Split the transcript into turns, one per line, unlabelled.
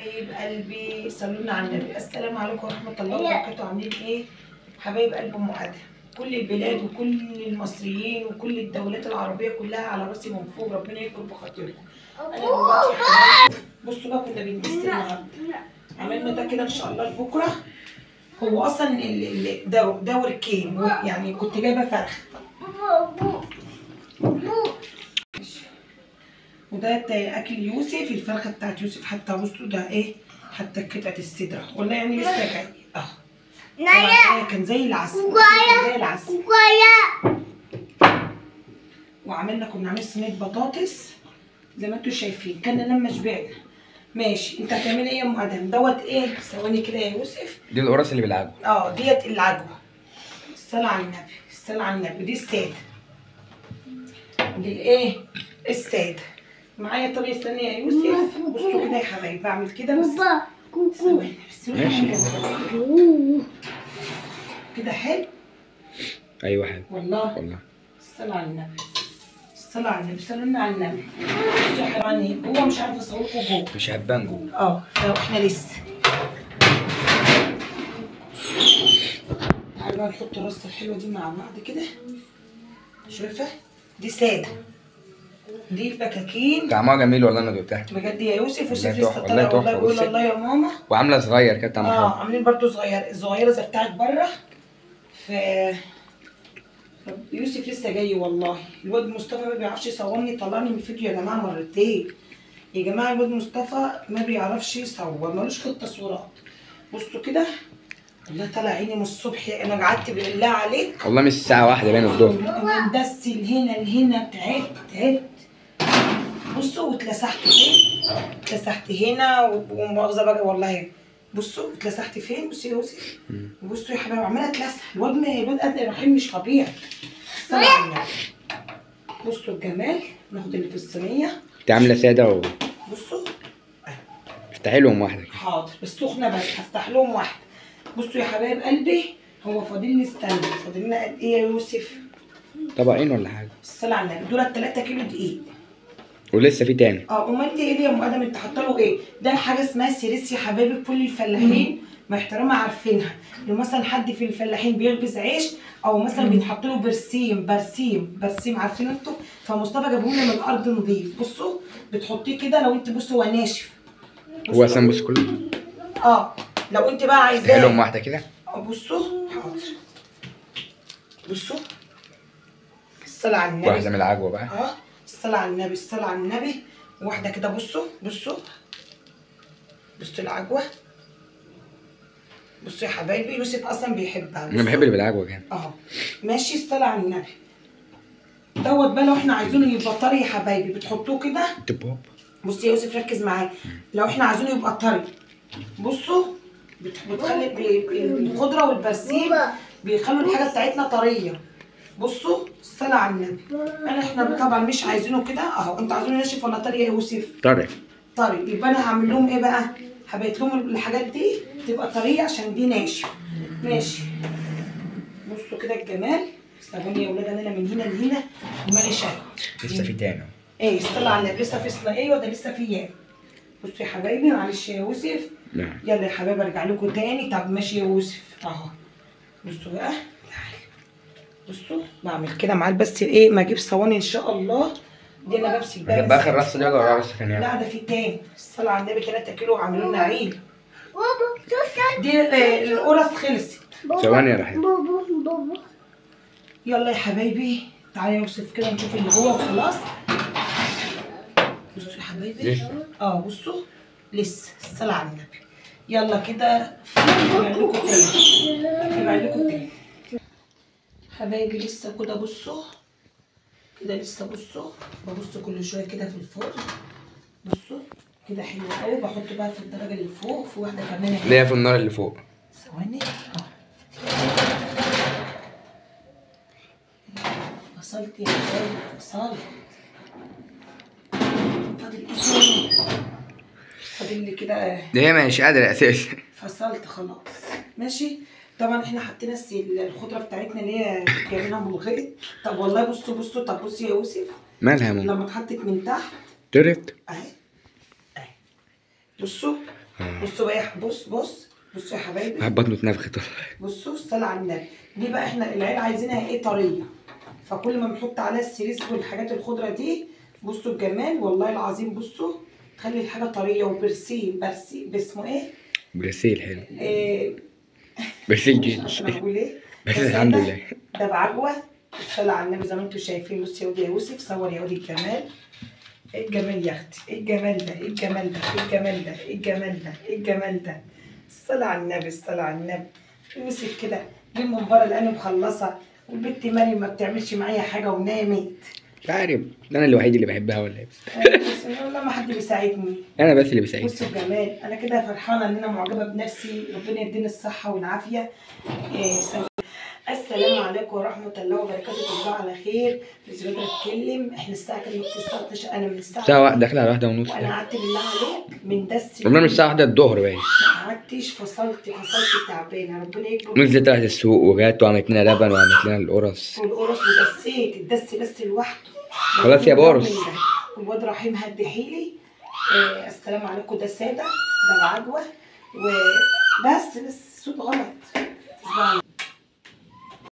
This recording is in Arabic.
حبايب قلبي صلوا على النبي. السلام عليكم ورحمه الله وبركاته. عاملين ايه حبايب قلب ام ادهم؟ كل البلاد وكل المصريين وكل الدولات العربيه كلها على راسي من فوق، ربنا يكبر بخاطركم. انا دلوقتي يا حبايبي بصوا بقى كنا بنقيس النهارده، عملنا ده كده ان شاء الله لبكره. هو اصلا ده وركين، يعني كنت جايبه فرخ وده اكل يوسف، الفرخه بتاعت يوسف. حتى بصوا ده ايه، حتى قطعه الصدر والله يعني لسه جاي اهو. كان زي العسل، كان زي العسل. وعملنا كنا عاملين صينيه بطاطس زي ما انتم شايفين، كنا لما شبعنا. ماشي، انت هتعملي ايه يا ام ادهم؟ دوت ايه، ثواني كده يا يوسف.
دي القرص اللي بالعجوه.
ديت العجوه. الصلاه على النبي، الصلاه على النبي. دي الساده، دي الايه، الساده. معايا طريقه ثانيه يا يوسف. بصوا كده يا حبايبي، بعمل كده بس ثواني بس.
ماشي
كده حلو.
ايوه حلو
والله. الصلاه على النبي، الصلاه على النبي، صلوا على النبي. بصوا يا حبايبي، هو مش عارفه اصوركم جوه،
مش هبان جوه.
فاحنا لسه. تعالوا بقى نحط الرصه الحلوه دي مع بعض كده. شايفه دي ساده، دي البكاكين
طعمها جميل والله، انا دقتها
بجد يا يوسف.
والله
لسه
تحفه،
طالع والله، بقول
بصي.
الله يا ماما.
وعامله صغير كده طعمها حلو.
عاملين برضو صغيره زي بتاعت بره. ف يوسف لسه جاي والله. الواد مصطفى ما بيعرفش يصورني، طلعني من الفيديو يا جماعه مرتين. يا جماعه الواد مصطفى ما بيعرفش يصور، ملوش في التصويرات. بصوا كده والله طالع عيني من الصبح. انا قعدت بالله عليك
والله من الساعه 1 بين الظهر
من دس لهنا لهنا، تعبت. بصوا واتلسحت فين، اتلسحت هنا ومؤاخذه بقى والله. بصوا اتلسحت فين، بصوا يا يوسف. بصوا يا حبايبي عماله اتلسح. الواد قد الرحيم مش طبيعي. بصوا الجمال. ناخد اللي في الصينيه.
انت عامله ساده
بصوا
افتحي لهم واحده كده.
حاضر بس سخنه، بس هفتح لهم واحده. بصوا يا حبايب قلبي، هو فاضل لي استنى، فاضل لنا قد ايه يا يوسف؟
طبقين ولا حاجه.
الصلاه على النبي. دول 3 كيلو دقيق.
ولسه في تاني.
امال انت ايه دي يا ام ادم؟ انت حاطه له ايه؟ ده حاجه اسمها سيريس يا حبايبي. كل الفلاحين محترمه عارفينها. لو مثلا حد في الفلاحين بيخبز عيش او مثلا بيتحط له برسيم عارفين انتوا؟ فمصطفى جابوه لنا من الارض نضيف. بصوا بتحطيه كده، لو انت بصوا هو ناشف.
هو سمبوس كله.
لو انت بقى عايزاه
افتحي لهم واحده كده.
بصوا حاضر. بصوا الصلاه على النبي.
واحده من العجوه بقى.
الصلاه على النبي، الصلاه على النبي. واحده كده. بصوا العجوه. بصوا يا حبايبي، يوسف اصلا بيحبها.
انا بحب اللي بالعجوه كده.
ماشي. الصلاه على النبي. دوت بقى لو احنا عايزينه يبقى طري يا حبايبي بتحطوه كده. بص يا يوسف ركز معايا. لو احنا عايزينه يبقى طري، بصوا بتخلي الخضره والبرسيم بيخلوا الحاجه بتاعتنا طريه. بصوا الصلاه على النبي. احنا طبعا مش عايزينه كده انتوا عايزينه ناشف ولا طري يا يوسف؟ طري. يبقى انا هعمل لهم ايه بقى؟ هبيت لهم الحاجات دي تبقى طريه عشان دي ناشف. ماشي. بصوا كده الجمال. ثواني يا ولاد، انا من هنا لهنا دماغي شد.
لسه في تاني.
الصلاه على النبي. لسه في صينيه. ايوه ده لسه في بصوا يا حبايبي، معلش يا يوسف.
نعم.
يلا يا حبايبي ارجع لكم تاني. طب ماشي يا يوسف. بصوا بقى، تعالي. بصوا بعمل كده معاه بس ما اجيب صواني ان شاء الله. دي انا بمسك بقى
باخر رصه دي ولا رصه ثانيه؟
لا ده في تاني. الصلاه على النبي. 3 كيلو عاملين لنا عيد. دي القرص خلصت.
ثواني يا رحيم.
يلا يا حبايبي تعالى يا يوسف كده نشوف اللي هو وخلاص. بصوا يا حبايبي. بصوا لسه. الصلاه على النبي. يلا كده ارجع لكم تاني حبايبي. لسه كده بصوا كده، لسه بصوا ببص كل شويه كده في الفرن. بصوا كده حلو قوي. بحط بقى في الدرجه اللي فوق، في واحده كمان
اللي هي في النار اللي فوق.
ثواني. فصلت يا حبايبي، فصلت. فاضل ايه تاني؟ فاضل لي كده.
ده هي مش قادره اساسا.
فصلت خلاص. ماشي. طبعا احنا حطينا الخضره بتاعتنا اللي هي جايبينها من الغيط. طب والله بصوا. طب بصي يا يوسف،
مالها يا ماما؟
لما اتحطت من تحت
طرت
اهي. بصوا بصوا بقى بصوا يا حبايبي.
واحد بطنه اتنفخت.
بصوا الصلاة على النبي. دي بقى احنا العيال عايزينها ايه؟ طريه. فكل ما بنحط عليها السريس والحاجات الخضره دي، بصوا الجمال والله العظيم. بصوا تخلي الحاجه طريه. وبرسيل باسمه ايه؟
برسيل حلو.
إيه
برسيل
مش
جيش.
عارفه انا بقول ايه.
بس الحمد لله.
ده بعجوه. الصلاة على النبي زي ما انتم شايفين. بص يا ودي يا يوسف، صور يا ودي الجمال. ايه الجمال يا اختي؟ ايه الجمال ده؟ ايه الجمال ده؟ ايه الجمال ده؟ ايه الجمال ده؟ ايه الجمال ده؟ الصلاة على النبي، الصلاة على النبي. يوسف كده دي من بره لاني مخلصه، والبنت مريم ما بتعملش معايا حاجه ونامت.
مش عارف انا الوحيد اللي بحبها ولا ايه؟
بس والله ما حد بيساعدني.
انا بس اللي بسعيد.
بصوا الجمال. انا كده فرحانه ان انا معجبه بنفسي. ربنا يديني الصحه والعافيه. السلام عليكم ورحمه الله وبركاته. تصبحوا على خير. مش قادره اتكلم. احنا الساعه كام؟ الساعه 12. انا من
الساعة واحدة داخلة على 1:30.
وانا قعدت بالله عليك من دس.
والله من الساعة 1 الظهر باين.
ما قعدتش. فصلت تعبانه. ربنا يكرم.
نزلت راحت السوق وجات وعملت لنا لبن وعملت لنا القرص.
والقرص ودسيت الدس بس لوحده.
خلاص يا بورس.
والواد رحيم هدحيلي. السلام عليكم. ده ساده، ده بعجوه وبس. صوت غلط.